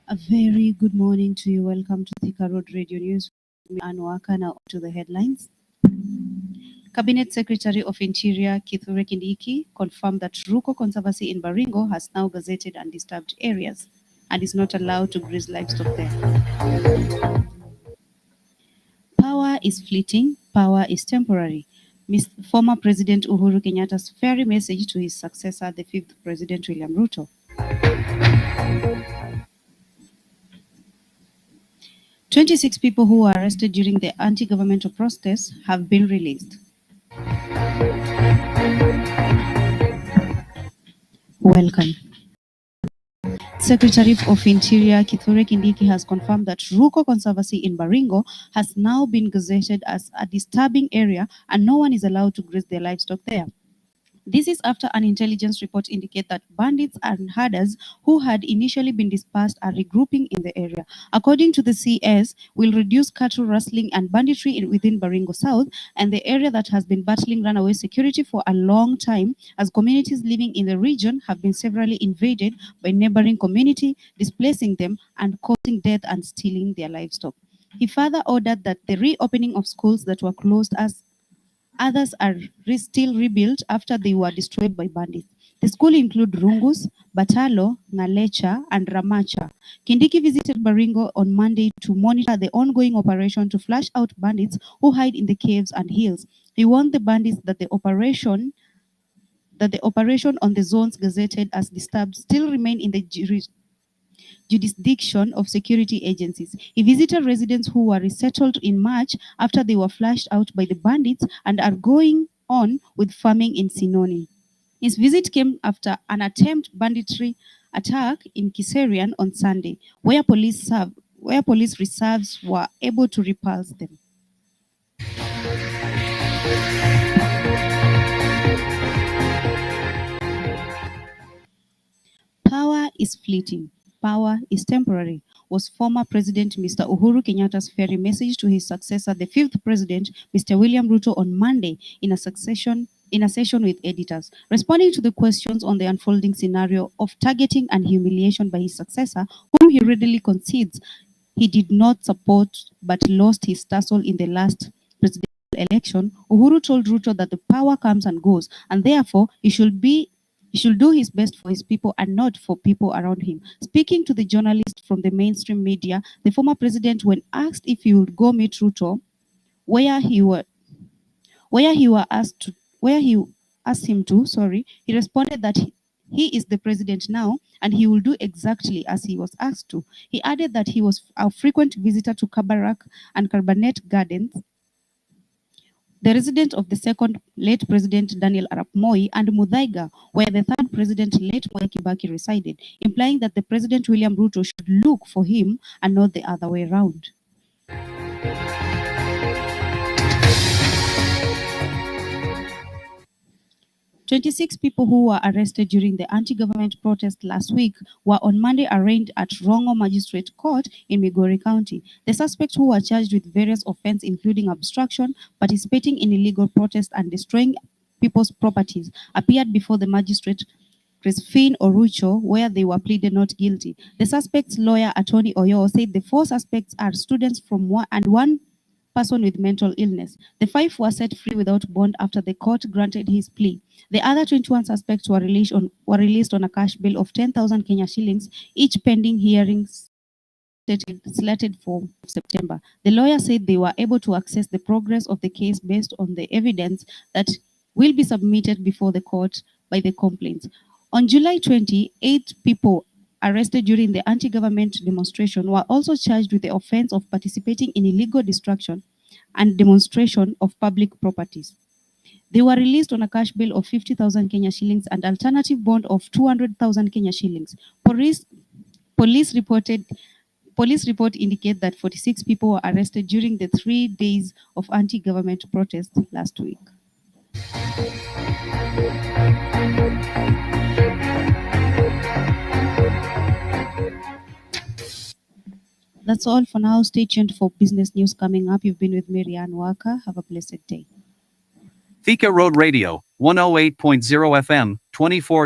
A very good morning to you. Welcome to Thika Road Radio News. I'm Waka. Now to the headlines. Cabinet Secretary of Interior Kithure Kindiki confirmed that Ruko Conservancy in Baringo has now gazetted undisturbed areas and is not allowed to graze livestock there. Power is fleeting, power is temporary. Former President Uhuru Kenyatta's fiery message to his successor, the fifth President William Ruto. 26 people who were arrested during the anti-governmental protests have been released. Welcome. Secretary of Interior Kithure Kindiki has confirmed that Ruko Conservancy in Baringo has now been gazetted as a disturbing area and no one is allowed to graze their livestock there. This is after an intelligence report indicates that bandits and herders who had initially been dispersed are regrouping in the area. According to the CS, will reduce cattle rustling and banditry within Baringo South and the area that has been battling runaway security for a long time, as communities living in the region have been severally invaded by neighboring community, displacing them and causing death and stealing their livestock. He further ordered that the reopening of schools that were closed as others are still rebuilt after they were destroyed by bandits. The school include Rungus, Batalo, Ngalecha, and Ramacha. Kindiki visited Baringo on Monday to monitor the ongoing operation to flush out bandits who hide in the caves and hills. He warned the bandits that the operation on the zones gazetted as disturbed still remain in the jurisdiction of security agencies. He visited residents who were resettled in March after they were flushed out by the bandits and are going on with farming in Sinoni. His visit came after an attempted banditry attack in Kiserian on Sunday, where police reserves were able to repulse them. Power is fleeting. Power is temporary, was former President Mr. Uhuru Kenyatta's fiery message to his successor, the fifth President, Mr. William Ruto, on Monday in a session with editors. Responding to the questions on the unfolding scenario of targeting and humiliation by his successor, whom he readily concedes he did not support but lost his tussle in the last presidential election, Uhuru told Ruto that the power comes and goes, and therefore he should do his best for his people and not for people around him. Speaking to the journalist from the mainstream media, the former president, when asked if he would go meet Ruto, where he asked him to, he responded that he is the president now and he will do exactly as he was asked to. He added that he was a frequent visitor to Kabarak and Carbonet Gardens, the resident of the second late President Daniel Arap Moi, and Muthaiga, where the third President late Mwai Kibaki resided, implying that the President William Ruto should look for him and not the other way around. "26 people who were arrested during the anti-government protest last week were on Monday arraigned at Rongo Magistrate Court in Migori County. The suspects, who were charged with various offenses including obstruction, participating in illegal protest, and destroying people's properties, appeared before the magistrate Crispin Orucho, where they were pleaded not guilty. The suspect's lawyer, Attorney Oyo, said the 4 suspects are students from one person with mental illness. The 5 were set free without bond after the court granted his plea. The other 21 suspects were released on a cash bail of 10,000 Kenya shillings, each pending hearings slated for September. The lawyer said they were able to access the progress of the case based on the evidence that will be submitted before the court by the complaints. On July 20, 8 people arrested during the anti-government demonstration were also charged with the offense of participating in illegal destruction and demonstration of public properties. They were released on a cash bail of 50,000 Kenya shillings and alternative bond of 200,000 Kenya shillings. Police report indicate that 46 people were arrested during the 3 days of anti-government protest last week. That's all for now. Stay tuned for business news coming up. You've been with me, Rian Waka. Have a blessed day. Thika Road Radio, 108.0 FM, 24